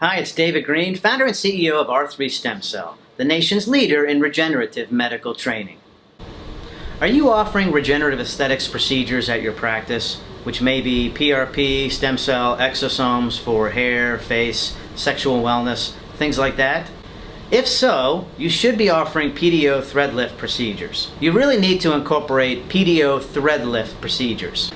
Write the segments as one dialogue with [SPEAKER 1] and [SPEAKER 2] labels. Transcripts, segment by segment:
[SPEAKER 1] Hi, it's David Green, founder and CEO of R3 Stem Cell, the nation's leader in regenerative medical training. Are you offering regenerative aesthetics procedures at your practice, which may be PRP, stem cell, exosomes for hair, face, sexual wellness, things like that? If so, you should be offering PDO Thread Lift procedures. You really need to incorporate PDO Thread Lift procedures.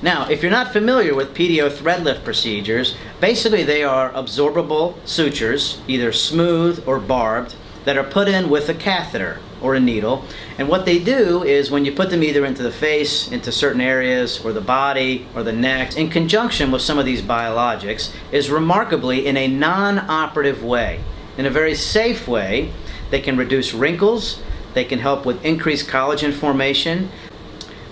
[SPEAKER 1] Now, if you're not familiar with PDO Thread Lift procedures, basically they are absorbable sutures, either smooth or barbed, that are put in with a catheter or a needle. And what they do is when you put them either into the face, into certain areas, or the body, or the neck, in conjunction with some of these biologics, is remarkably in a non-operative way, in a very safe way. They can reduce wrinkles, they can help with increased collagen formation,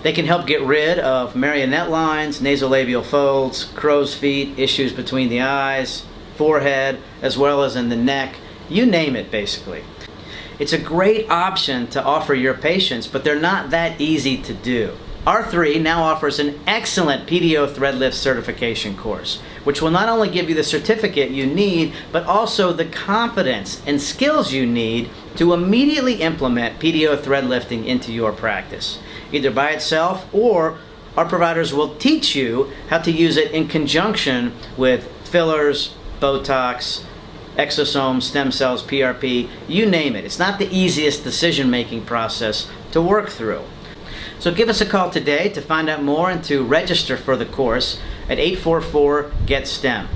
[SPEAKER 1] they can help get rid of marionette lines, nasolabial folds, crow's feet, issues between the eyes, forehead, as well as in the neck, you name it basically. It's a great option to offer your patients, but they're not that easy to do. R3 now offers an excellent PDO Thread Lift certification course, which will not only give you the certificate you need, but also the confidence and skills you need to immediately implement PDO thread lifting into your practice, either by itself or our providers will teach you how to use it in conjunction with fillers, Botox, exosomes, stem cells, PRP, you name it. It's not the easiest decision-making process to work through. So give us a call today to find out more and to register for the course at 844-GET-STEM.